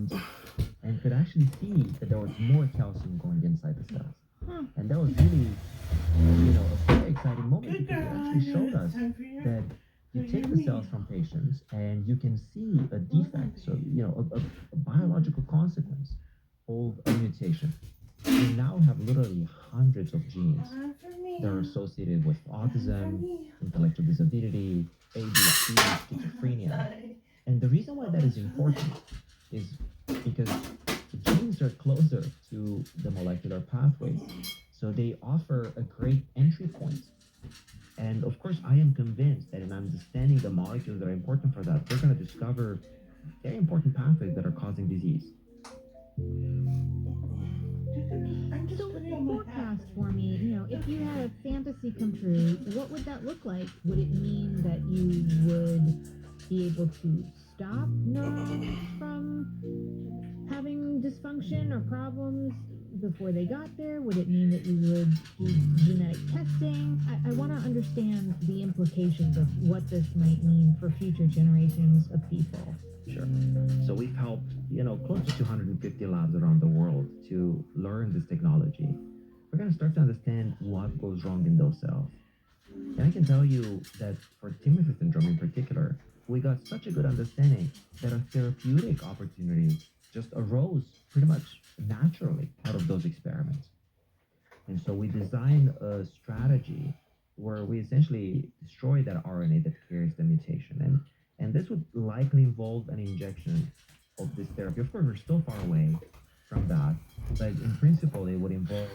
neurons and could actually see that there was more calcium going inside the cells. And that was really, a very exciting moment Good because it girl. actually showed us Time for your, that you take the cells from patients and you can see a defect, so, a biological consequence of a mutation. We now have literally hundreds of genes that are associated with autism, intellectual disability, ADHD, schizophrenia. And the reason why that is important is because the genes are closer to the molecular pathway. So they offer a great entry point. And of course, I am convinced that in understanding the molecules that are important for that, we're going to discover very important pathways that are causing disease. So forecast for me, if you had a fantasy come true, what would that look like? Would it mean that you would be able to stop neurons from having dysfunction or problems before they got there? Would it mean that you would do genetic testing? I want to understand the implications of what this might mean for future generations of people. Sure. So we've helped, close to 250 labs around the world to learn this technology. We're going to start to understand what goes wrong in those cells. And I can tell you that for Timothy syndrome in particular, we got such a good understanding that a therapeutic opportunity just arose pretty much naturally out of those experiments. And so we designed a strategy where we essentially destroy that RNA that carries the mutation. And this would likely involve an injection of this therapy. Of course, we're still far away from that, but in principle, it would involve.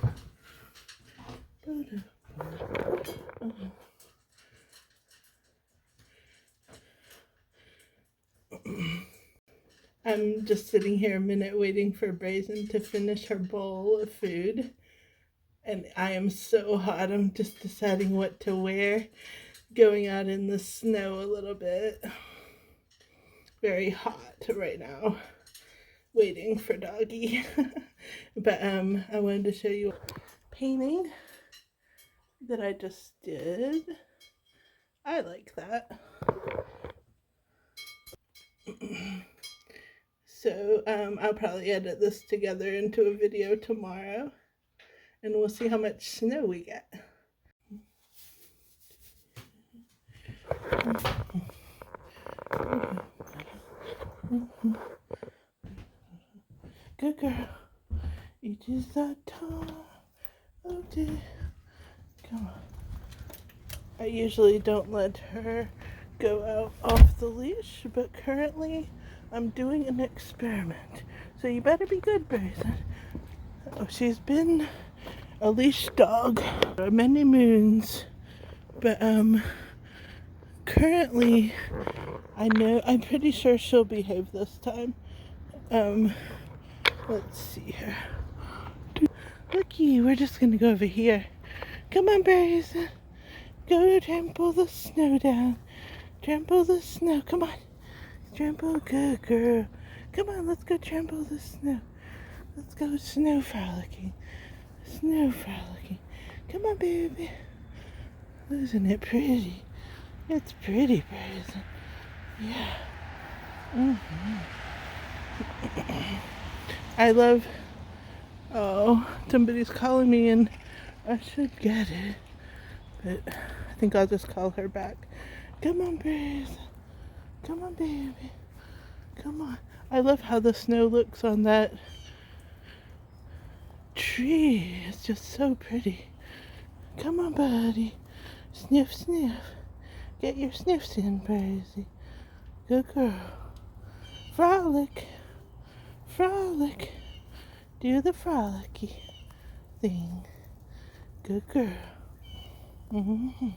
I'm just sitting here a minute waiting for Brazen to finish her bowl of food. And I am so hot, I'm just deciding what to wear. Going out in the snow a little bit. Very hot right now. Waiting for doggy. But I wanted to show you a painting that I just did. I like that. So I'll probably edit this together into a video tomorrow, and we'll see how much snow we get. Good girl. It is that time of day. Come on. I usually don't let her go out off the leash, but currently I'm doing an experiment. So you better be good, Brazen. Oh, she's been a leash dog for many moons, but currently I'm pretty sure she'll behave this time. Let's see here. Looky, we're just gonna go over here. Come on, Brazen. Go trample the snow down. Trample the snow. Come on. Trample, good girl. Come on, let's go trample the snow. Let's go snow frolicking. Snow frolicking. Come on, baby. Isn't it pretty? It's pretty, Brazen. Yeah. I love. Oh, somebody's calling me and I should get it. But I think I'll just call her back. Come on, Brazen. Come on, baby. Come on. I love how the snow looks on that tree. It's just so pretty. Come on, buddy. Sniff, sniff. Get your sniffs in, Brazy. Good girl. Frolic. Frolic. Do the frolicky thing. Good girl. Mm-hmm.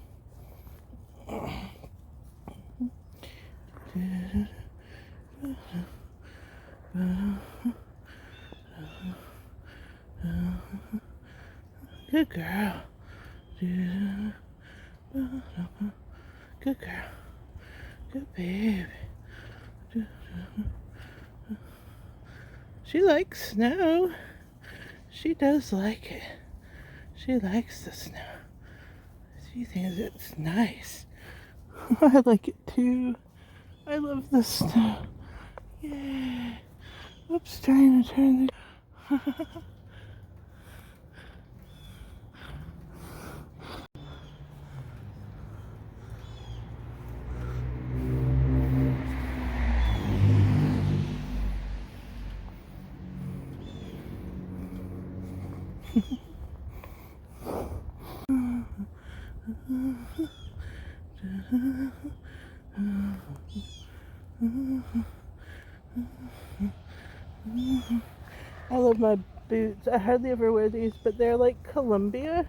Good girl. Good girl. Good baby. She likes snow. She does like it. She likes the snow. She thinks it's nice. I like it too. I love the snow. Yay. Oops, trying to turn the... I love my boots. I hardly ever wear these, but they're like Columbia.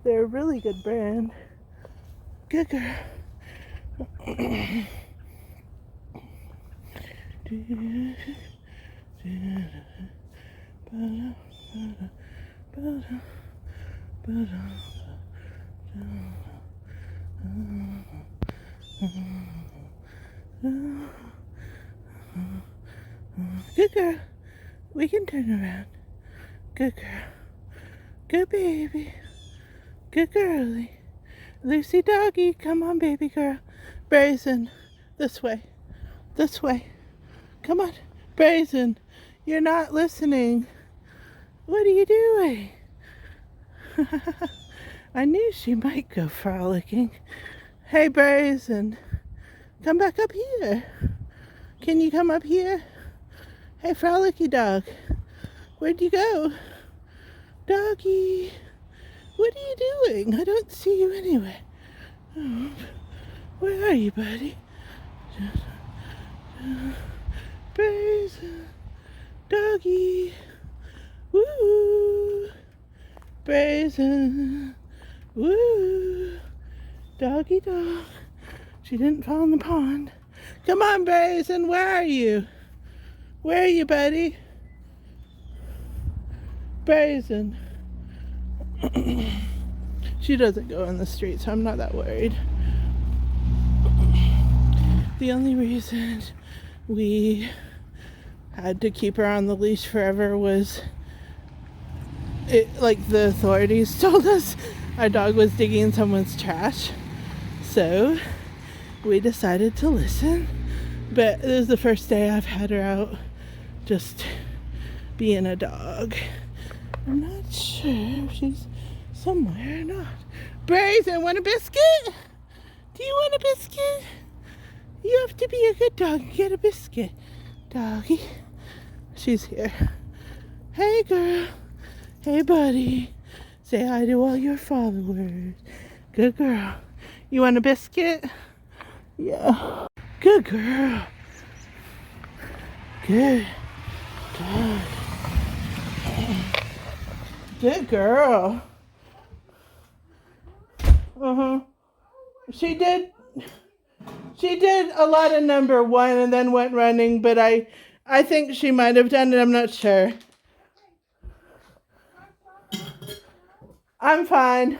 They're a really good brand. Good girl. Good girl. We can turn around. Good girl. Good baby. Good girlie. Lucy doggy, come on baby girl. Brazen, this way. This way. Come on. Brazen, you're not listening. What are you doing? I knew she might go frolicking. Hey Brazen, come back up here. Can you come up here? Hey frolicky dog, where'd you go? Doggy, what are you doing? I don't see you anywhere. Oh, where are you, buddy? Brazen, doggy, woo, Brazen, woo, doggy dog. She didn't fall in the pond. Come on, Brazen, where are you? Where are you, buddy? Brazen. She doesn't go in the street, so I'm not that worried. The only reason we had to keep her on the leash forever was the authorities told us our dog was digging in someone's trash. So we decided to listen. But this is the first day I've had her out just being a dog. I'm not sure if she's somewhere or not. Brazen, want a biscuit? Do you want a biscuit? You have to be a good dog and get a biscuit, doggy. She's here. Hey, girl. Hey, buddy. Say hi to all your followers. Good girl. You want a biscuit? Yeah. Good girl. Good dog. Good girl. She did a lot of number one and then went running, but I think she might have done it. I'm not sure. I'm fine.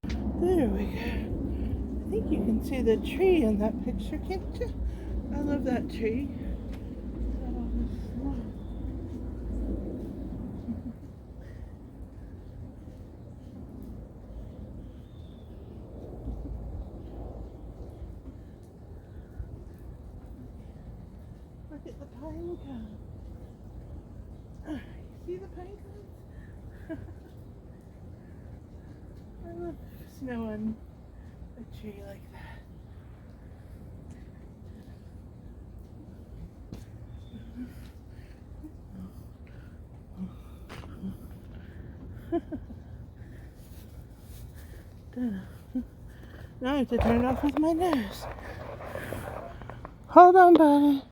There we go. I think you can see the tree in that picture, can't you? I love that tree. Look at the pine cones. You see the pine cones? I love snow on a tree like that. Now I have to turn it off with my nose. Hold on, buddy.